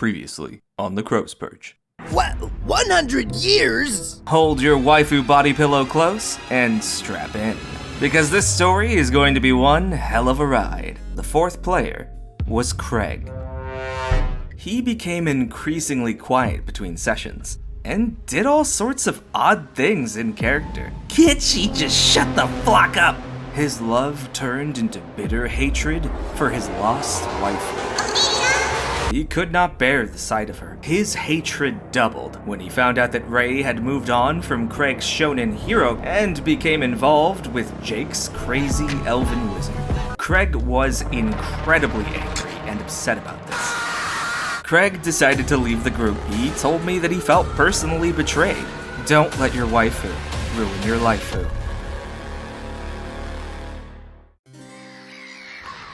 Previously on the Crow's Perch. What? 100 years? Hold your waifu body pillow close and strap in, because this story is going to be one hell of a ride. The fourth player was Craig. He became increasingly quiet between sessions and did all sorts of odd things in character. Can't she just shut the flock up? His love turned into bitter hatred for his lost waifu. He could not bear the sight of her. His hatred doubled when he found out that Ray had moved on from Craig's shonen hero and became involved with Jake's crazy elven wizard. Craig was incredibly angry and upset about this. Craig decided to leave the group. He told me that he felt personally betrayed. Don't let your waifu ruin your lifeu.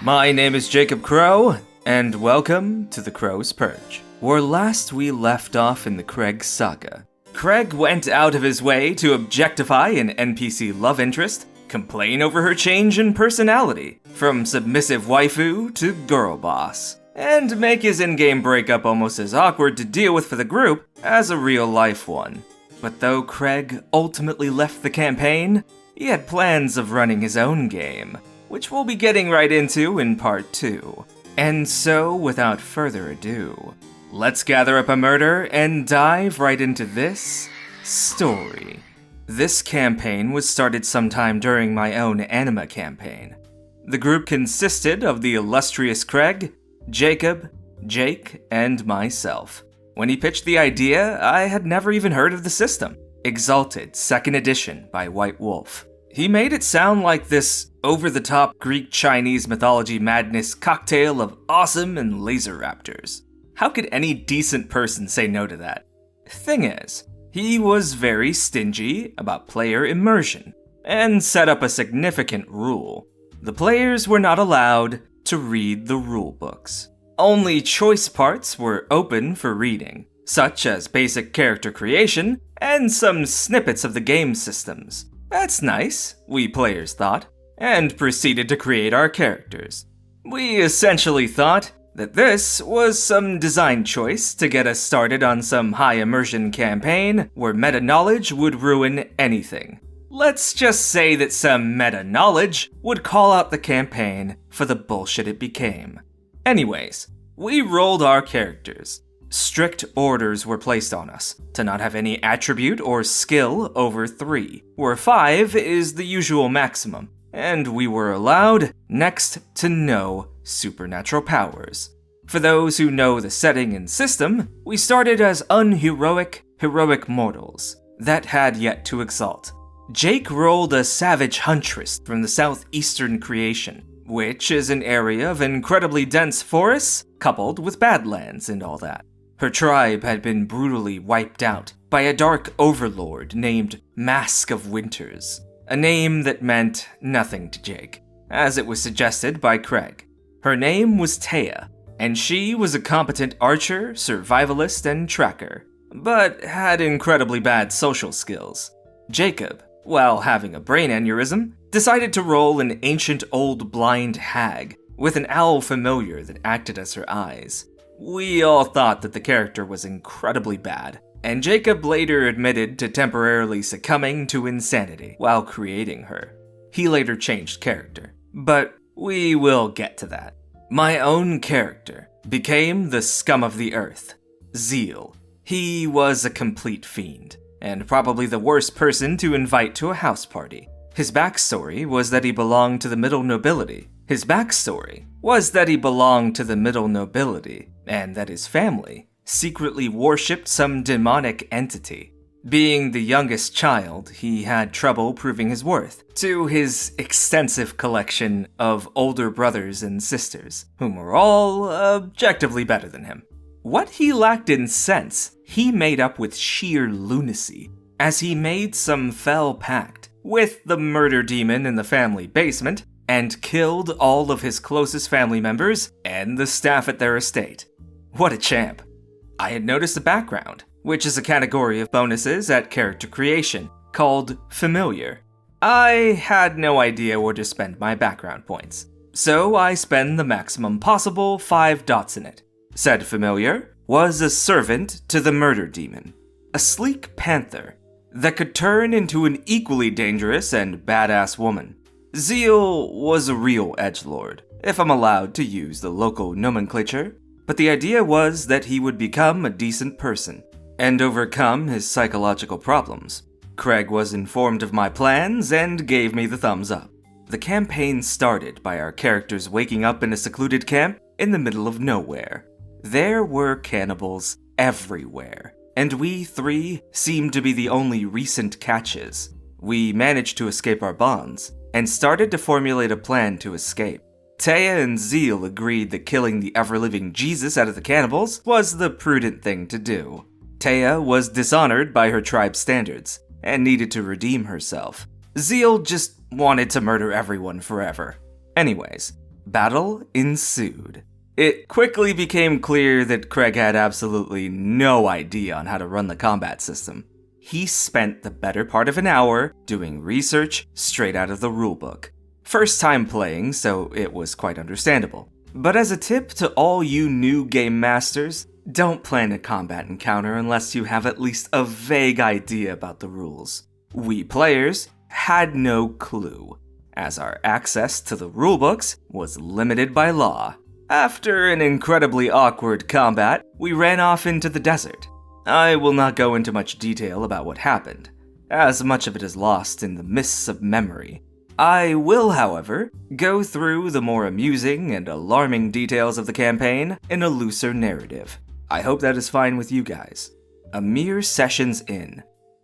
My name is Jacob Crow, and welcome to the Crow's Perch, where last we left off in the Craig Saga. Craig went out of his way to objectify an NPC love interest, complain over her change in personality, from submissive waifu to girl boss, and make his in-game breakup almost as awkward to deal with for the group as a real-life one. But though Craig ultimately left the campaign, he had plans of running his own game, which we'll be getting right into in part 2. And so, without further ado, let's gather up a murder and dive right into this story. This campaign was started sometime during my own anima campaign. The group consisted of the illustrious Craig, Jacob, Jake, and myself. When he pitched the idea, I had never even heard of the system. Exalted 2nd edition by White Wolf. He made it sound like this over-the-top Greek-Chinese mythology madness cocktail of awesome and laser raptors. How could any decent person say no to that? Thing is, he was very stingy about player immersion, and set up a significant rule. The players were not allowed to read the rulebooks. Only choice parts were open for reading, such as basic character creation and some snippets of the game systems. That's nice, we players thought, and proceeded to create our characters. We essentially thought that this was some design choice to get us started on some high immersion campaign where meta-knowledge would ruin anything. Let's just say that some meta-knowledge would call out the campaign for the bullshit it became. Anyways, we rolled our characters. Strict orders were placed on us to not have any attribute or skill over 3, where 5 is the usual maximum, and we were allowed next to no supernatural powers. For those who know the setting and system, we started as unheroic, heroic mortals that had yet to exalt. Jake rolled a savage huntress from the southeastern creation, which is an area of incredibly dense forests coupled with badlands and all that. Her tribe had been brutally wiped out by a dark overlord named Mask of Winters, a name that meant nothing to Jake, as it was suggested by Craig. Her name was Taya, and she was a competent archer, survivalist, and tracker, but had incredibly bad social skills. Jacob, while having a brain aneurysm, decided to roll an ancient old blind hag with an owl familiar that acted as her eyes. We all thought that the character was incredibly bad, and Jacob later admitted to temporarily succumbing to insanity while creating her. He later changed character, but we will get to that. My own character became the scum of the earth, Zeal. He was a complete fiend, and probably the worst person to invite to a house party. His backstory was that he belonged to the middle nobility. And that his family secretly worshipped some demonic entity. Being the youngest child, he had trouble proving his worth to his extensive collection of older brothers and sisters, whom were all objectively better than him. What he lacked in sense, he made up with sheer lunacy, as he made some fell pact with the murder demon in the family basement and killed all of his closest family members and the staff at their estate. What a champ. I had noticed a background, which is a category of bonuses at character creation, called Familiar. I had no idea where to spend my background points, so I spend the maximum possible 5 dots in it. Said Familiar was a servant to the murder demon, a sleek panther that could turn into an equally dangerous and badass woman. Zeal was a real edgelord, if I'm allowed to use the local nomenclature, but the idea was that he would become a decent person and overcome his psychological problems. Craig was informed of my plans and gave me the thumbs up. The campaign started by our characters waking up in a secluded camp in the middle of nowhere. There were cannibals everywhere, and we three seemed to be the only recent catches. We managed to escape our bonds, and started to formulate a plan to escape. Taya and Zeal agreed that killing the ever-living Jesus out of the cannibals was the prudent thing to do. Taya was dishonored by her tribe's standards, and needed to redeem herself. Zeal just wanted to murder everyone forever. Anyways, battle ensued. It quickly became clear that Craig had absolutely no idea on how to run the combat system. He spent the better part of an hour doing research straight out of the rulebook. First time playing, so it was quite understandable. But as a tip to all you new game masters, don't plan a combat encounter unless you have at least a vague idea about the rules. We players had no clue, as our access to the rulebooks was limited by law. After an incredibly awkward combat, we ran off into the desert. I will not go into much detail about what happened, as much of it is lost in the mists of memory. I will, however, go through the more amusing and alarming details of the campaign in a looser narrative. I hope that is fine with you guys. A mere sessions in,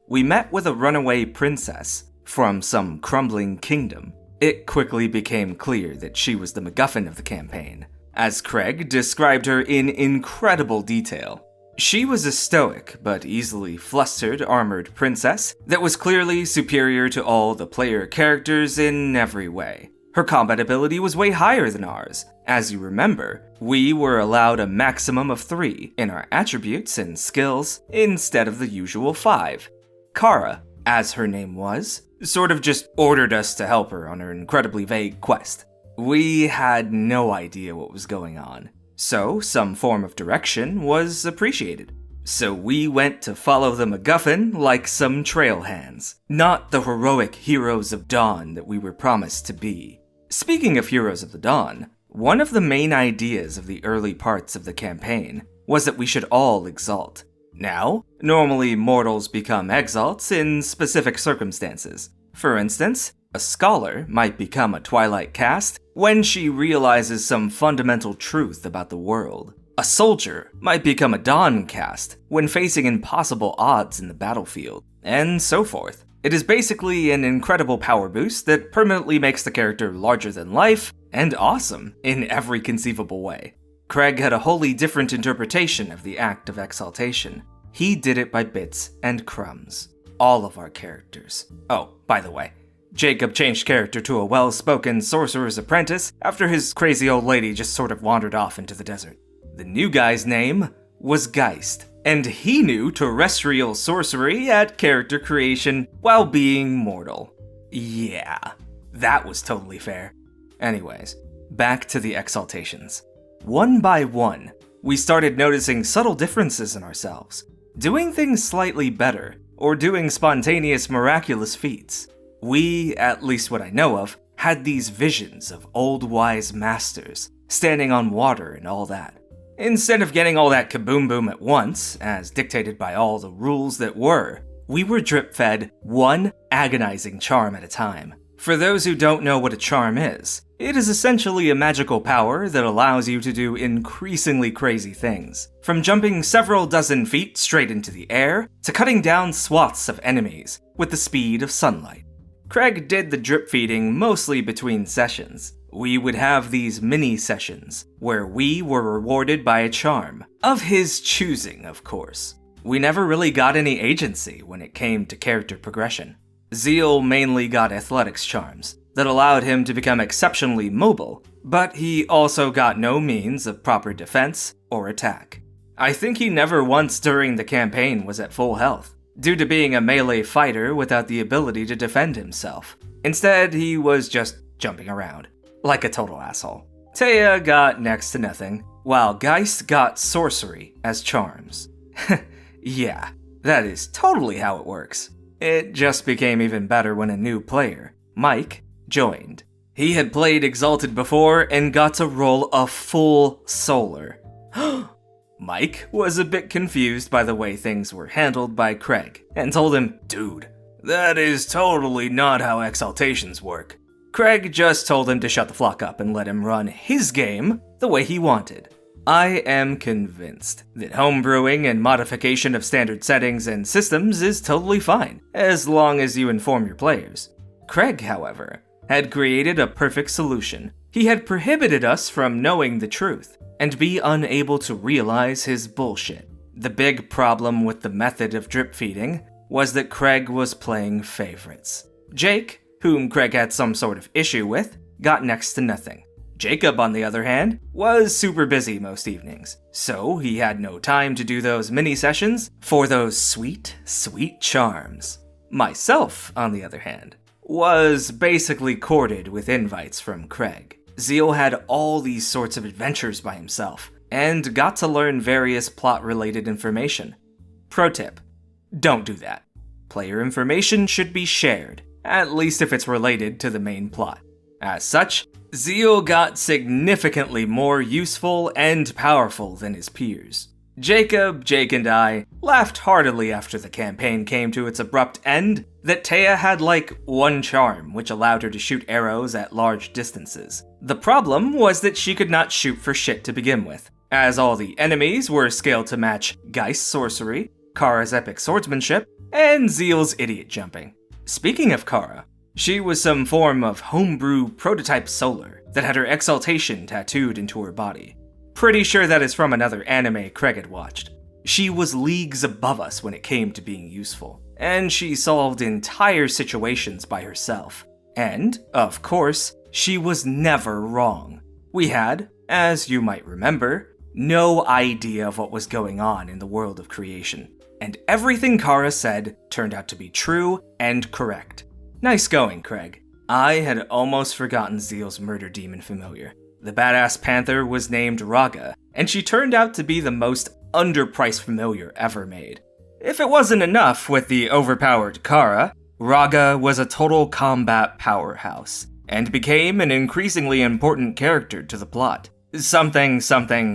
we met with a runaway princess from some crumbling kingdom. It quickly became clear that she was the MacGuffin of the campaign, as Craig described her in incredible detail. She was a stoic but easily flustered armored princess that was clearly superior to all the player characters in every way. Her combat ability was way higher than ours. As you remember, we were allowed a maximum of 3 in our attributes and skills instead of the usual 5. Kara, as her name was, sort of just ordered us to help her on her incredibly vague quest. We had no idea what was going on, so some form of direction was appreciated. So we went to follow the MacGuffin like some trailhands, not the heroic heroes of Dawn that we were promised to be. Speaking of Heroes of the Dawn, one of the main ideas of the early parts of the campaign was that we should all exalt. Now, normally mortals become exalts in specific circumstances. For instance, a scholar might become a Twilight caste when she realizes some fundamental truth about the world. A soldier might become a Dawn caste when facing impossible odds in the battlefield, and so forth. It is basically an incredible power boost that permanently makes the character larger than life and awesome in every conceivable way. Craig had a wholly different interpretation of the act of exaltation. He did it by bits and crumbs. All of our characters. Oh, by the way, Jacob changed character to a well-spoken sorcerer's apprentice after his crazy old lady just sort of wandered off into the desert. The new guy's name was Geist, and he knew terrestrial sorcery at character creation while being mortal. Yeah, that was totally fair. Anyways, back to the exaltations. One by one, we started noticing subtle differences in ourselves, doing things slightly better, or doing spontaneous miraculous feats. We, at least what I know of, had these visions of old wise masters, standing on water and all that. Instead of getting all that kaboom boom at once, as dictated by all the rules that were, we were drip-fed one agonizing charm at a time. For those who don't know what a charm is, it is essentially a magical power that allows you to do increasingly crazy things, from jumping several dozen feet straight into the air, to cutting down swaths of enemies with the speed of sunlight. Craig did the drip feeding mostly between sessions. We would have these mini sessions, where we were rewarded by a charm, of his choosing, of course. We never really got any agency when it came to character progression. Zeal mainly got athletics charms that allowed him to become exceptionally mobile, but he also got no means of proper defense or attack. I think he never once during the campaign was at full health, due to being a melee fighter without the ability to defend himself. Instead, he was just jumping around, like a total asshole. Taya got next to nothing. while Geist got sorcery as charms. Yeah, that is totally how it works. It just became even better when a new player, Mike, joined. He had played Exalted before and got to roll a full solar. Mike was a bit confused by the way things were handled by Craig and told him, "Dude, that is totally not how exaltations work." Craig just told him to shut the flock up and let him run his game the way he wanted. I am convinced that homebrewing and modification of standard settings and systems is totally fine, as long as you inform your players. Craig, however, had created a perfect solution. He had prohibited us from knowing the truth, and be unable to realize his bullshit. The big problem with the method of drip feeding was that Craig was playing favorites. Jake, whom Craig had some sort of issue with, got next to nothing. Jacob, on the other hand, was super busy most evenings, so he had no time to do those mini sessions for those sweet, sweet charms. Myself, on the other hand, was basically courted with invites from Craig. Zeal had all these sorts of adventures by himself, and got to learn various plot-related information. Pro tip, don't do that. Player information should be shared, at least if it's related to the main plot. As such, Zeal got significantly more useful and powerful than his peers. Jacob, Jake, and I laughed heartily after the campaign came to its abrupt end that Taya had like one charm which allowed her to shoot arrows at large distances. The problem was that she could not shoot for shit to begin with, as all the enemies were scaled to match Geist's sorcery, Kara's epic swordsmanship, and Zeal's idiot jumping. Speaking of Kara, she was some form of homebrew prototype solar that had her exaltation tattooed into her body. Pretty sure that is from another anime Craig had watched. She was leagues above us when it came to being useful, and she solved entire situations by herself. And, of course, she was never wrong. We had, as you might remember, no idea of what was going on in the world of creation, and everything Kara said turned out to be true and correct. Nice going, Craig. I had almost forgotten Zeal's murder demon familiar. The badass panther was named Raga, and she turned out to be the most underpriced familiar ever made. If it wasn't enough with the overpowered Kara, Raga was a total combat powerhouse, and became an increasingly important character to the plot. Something,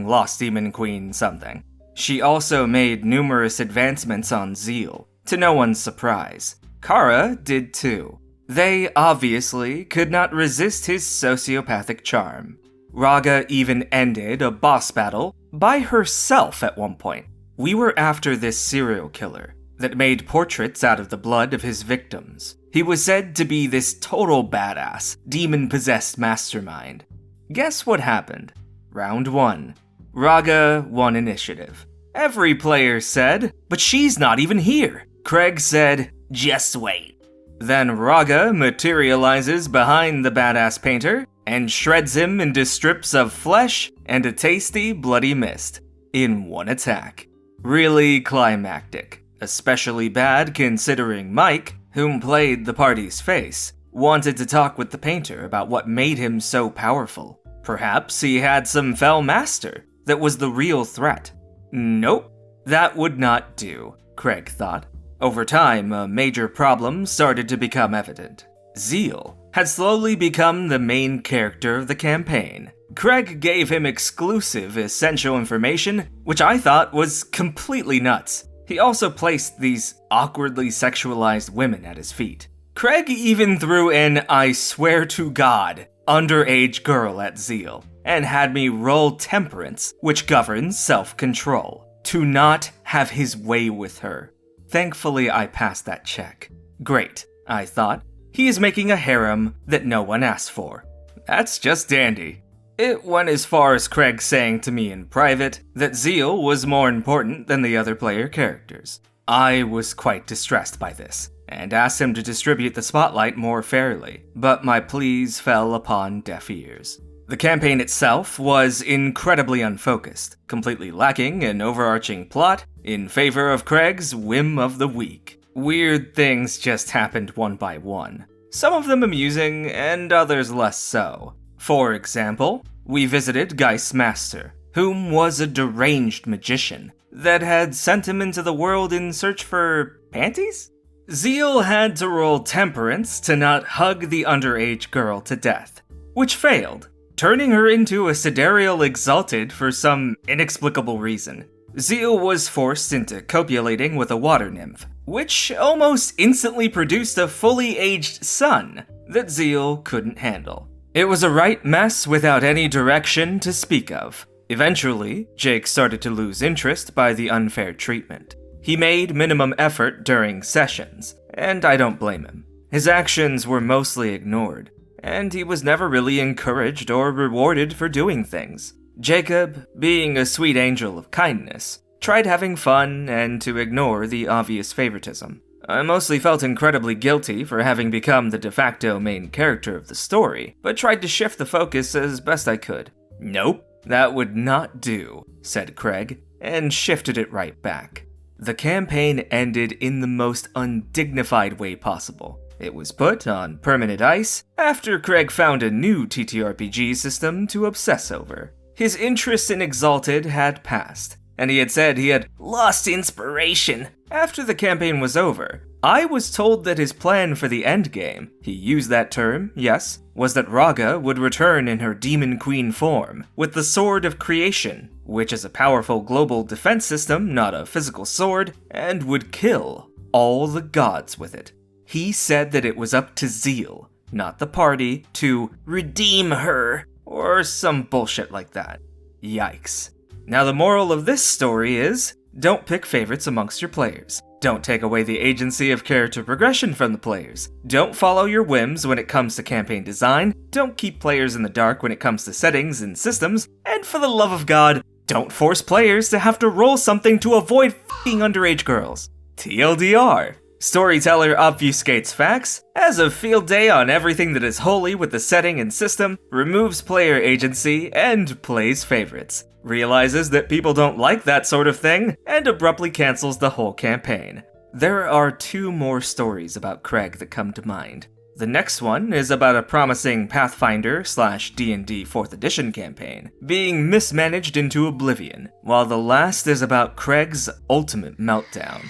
Lost Demon Queen something. She also made numerous advancements on Zeal, to no one's surprise. Kara did too. They obviously could not resist his sociopathic charm. Raga even ended a boss battle by herself at one point. We were after this serial killer that made portraits out of the blood of his victims. He was said to be this total badass, demon-possessed mastermind. Guess what happened? Round 1. Raga won initiative. Every player said, "But she's not even here." Craig said, "Just wait." Then Raga materializes behind the badass painter and shreds him into strips of flesh and a tasty bloody mist in one attack. Really climactic, especially bad considering Mike, whom played the party's face, wanted to talk with the painter about what made him so powerful. Perhaps he had some fell master that was the real threat. Nope, that would not do, Craig thought. Over time, a major problem started to become evident. Zeal had slowly become the main character of the campaign. Craig gave him exclusive essential information, which I thought was completely nuts. He also placed these awkwardly sexualized women at his feet. Craig even threw in, I swear to God, underage girl at Zeal, and had me roll temperance, which governs self-control, to not have his way with her. Thankfully, I passed that check. Great, I thought. He is making a harem that no one asked for. That's just dandy. It went as far as Craig saying to me in private that Zeal was more important than the other player characters. I was quite distressed by this, and asked him to distribute the spotlight more fairly, but my pleas fell upon deaf ears. The campaign itself was incredibly unfocused, completely lacking an overarching plot in favor of Craig's whim of the week. Weird things just happened one by one, some of them amusing and others less so. For example, we visited Geist's master, whom was a deranged magician that had sent him into the world in search for panties? Zeal had to roll temperance to not hug the underage girl to death, which failed, turning her into a sidereal Exalted for some inexplicable reason. Zeal was forced into copulating with a water nymph, which almost instantly produced a fully aged son that Zeal couldn't handle. It was a right mess without any direction to speak of. Eventually, Jake started to lose interest by the unfair treatment. He made minimum effort during sessions, and I don't blame him. His actions were mostly ignored, and he was never really encouraged or rewarded for doing things. Jacob, being a sweet angel of kindness, tried having fun and to ignore the obvious favoritism. I mostly felt incredibly guilty for having become the de facto main character of the story, but tried to shift the focus as best I could. Nope, that would not do, said Craig, and shifted it right back. The campaign ended in the most undignified way possible. It was put on permanent ice after Craig found a new TTRPG system to obsess over. His interest in Exalted had passed, and he had said he had lost inspiration after the campaign was over. I was told that his plan for the endgame, he used that term, yes, was that Raga would return in her Demon Queen form, with the Sword of Creation, which is a powerful global defense system, not a physical sword, and would kill all the gods with it. He said that it was up to Zeal, not the party, to redeem her, or some bullshit like that. Yikes. Now the moral of this story is, don't pick favorites amongst your players. Don't take away the agency of character progression from the players. Don't follow your whims when it comes to campaign design. Don't keep players in the dark when it comes to settings and systems. And for the love of God, don't force players to have to roll something to avoid f***ing underage girls. TLDR. Storyteller obfuscates facts, has a field day on everything that is holy with the setting and system, removes player agency, and plays favorites. Realizes that people don't like that sort of thing, and abruptly cancels the whole campaign. There are 2 more stories about Craig that come to mind. The next one is about a promising Pathfinder/D&D 4th edition campaign being mismanaged into oblivion, while the last is about Craig's ultimate meltdown.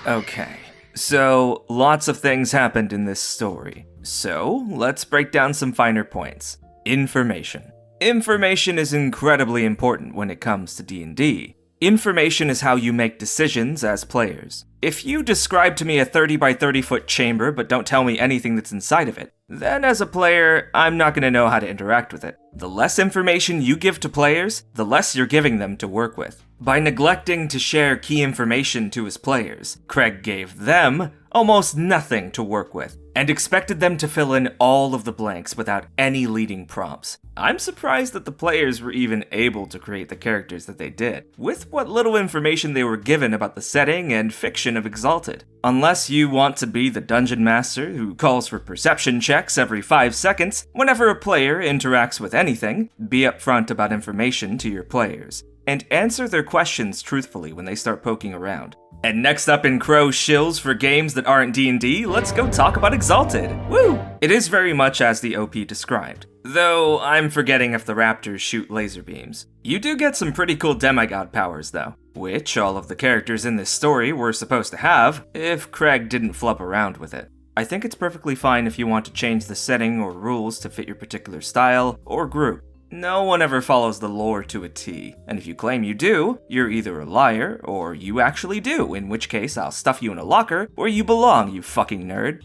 Okay. So, lots of things happened in this story. So, let's break down some finer points. Information. Information is incredibly important when it comes to D&D. Information is how you make decisions as players. If you describe to me a 30 by 30 foot chamber but don't tell me anything that's inside of it, then as a player, I'm not going to know how to interact with it. The less information you give to players, the less you're giving them to work with. By neglecting to share key information to his players, Craig gave them almost nothing to work with, and expected them to fill in all of the blanks without any leading prompts. I'm surprised that the players were even able to create the characters that they did, with what little information they were given about the setting and fiction of Exalted. Unless you want to be the dungeon master who calls for perception checks every 5 seconds whenever a player interacts with anything, be upfront about information to your players, and answer their questions truthfully when they start poking around. And next up in Crow's shills for games that aren't D&D, let's go talk about Exalted. Woo! It is very much as the OP described, though I'm forgetting if the raptors shoot laser beams. You do get some pretty cool demigod powers though, which all of the characters in this story were supposed to have if Craig didn't flub around with it. I think it's perfectly fine if you want to change the setting or rules to fit your particular style or group. No one ever follows the lore to a T, and if you claim you do, you're either a liar, or you actually do, in which case I'll stuff you in a locker where you belong, you fucking nerd.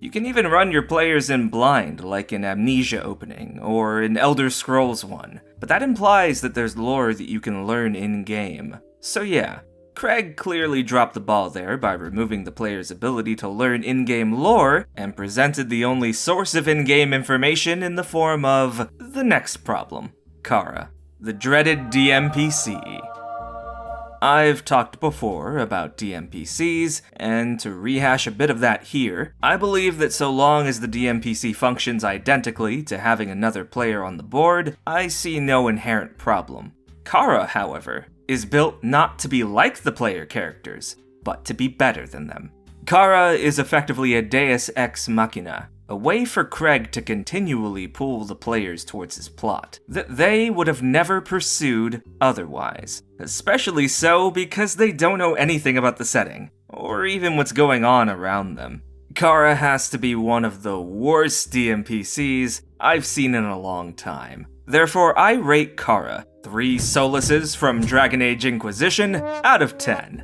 You can even run your players in blind, like in Amnesia opening, or in Elder Scrolls 1, but that implies that there's lore that you can learn in-game. So yeah, Craig clearly dropped the ball there by removing the player's ability to learn in-game lore, and presented the only source of in-game information in the form of the next problem, Kara, the dreaded DMPC. I've talked before about DMPCs, and to rehash a bit of that here, I believe that so long as the DMPC functions identically to having another player on the board, I see no inherent problem. Kara, however, is built not to be like the player characters, but to be better than them. Kara is effectively a deus ex machina, a way for Craig to continually pull the players towards his plot that they would have never pursued otherwise, especially so because they don't know anything about the setting, or even what's going on around them. Kara has to be one of the worst DMPCs I've seen in a long time. Therefore, I rate Kara 3 solaces from Dragon Age Inquisition out of 10.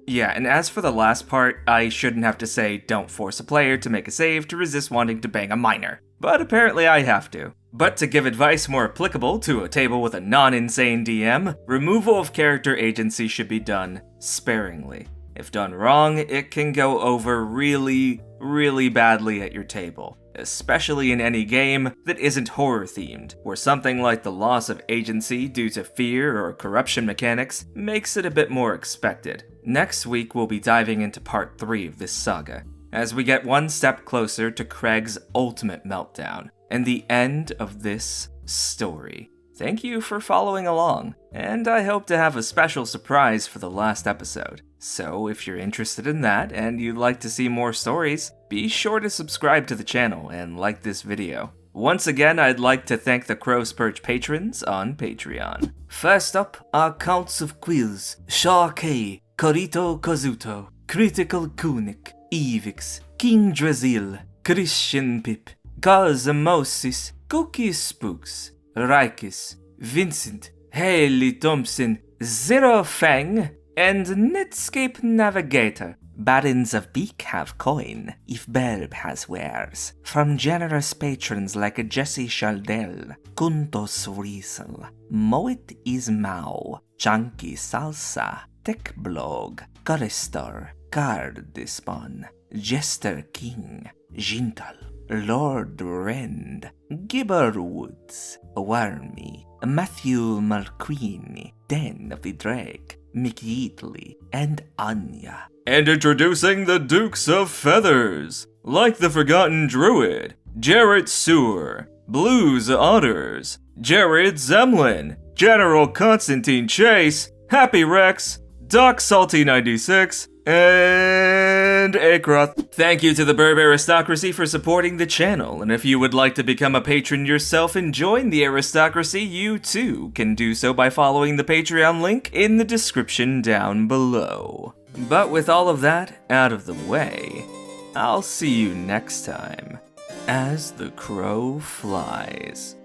Yeah, and as for the last part, I shouldn't have to say don't force a player to make a save to resist wanting to bang a minor. But apparently I have to. But to give advice more applicable to a table with a non-insane DM, removal of character agency should be done sparingly. If done wrong, it can go over really, really badly at your table, especially in any game that isn't horror-themed, where something like the loss of agency due to fear or corruption mechanics makes it a bit more expected. Next week, we'll be diving into part 3 of this saga, as we get one step closer to Craig's ultimate meltdown, and the end of this story. Thank you for following along, and I hope to have a special surprise for the last episode. So if you're interested in that and you'd like to see more stories, be sure to subscribe to the channel and like this video. Once again, I'd like to thank the Crow's Perch patrons on Patreon. First up are Counts of Quills, Shar K, Corito Kozuto, Critical Kunik, Evix, King Drazil, Christian Pip, Cosmosis, Cookie Spooks, Rikis, Vincent, Haley Thompson, Zero Fang, and Netscape Navigator. Barons of Beak have coin, if Berb has wares. From generous patrons like Jesse Schoedel, Kuntos Weasel, MoetisMaou, Chunky Salsa, Tech Blog, Kurestor, Cardespawn, Jester King, Gintahl, Lord Rende, Gibber-Woods, Wormy, MulQueeny, Den of the Drake, McYeetly, and Anja. And introducing the Dukes of Feathers, like TheForgottenDruid, Jarett Suhr, Blues Otters, Jarett Zemlin, General Constantine Chase, HappyRex, Doc Salty 96, and Acroth. Thank you to the Burb Aristocracy for supporting the channel, and if you would like to become a patron yourself and join the aristocracy, you too can do so by following the Patreon link in the description down below. But with all of that out of the way, I'll see you next time as the crow flies.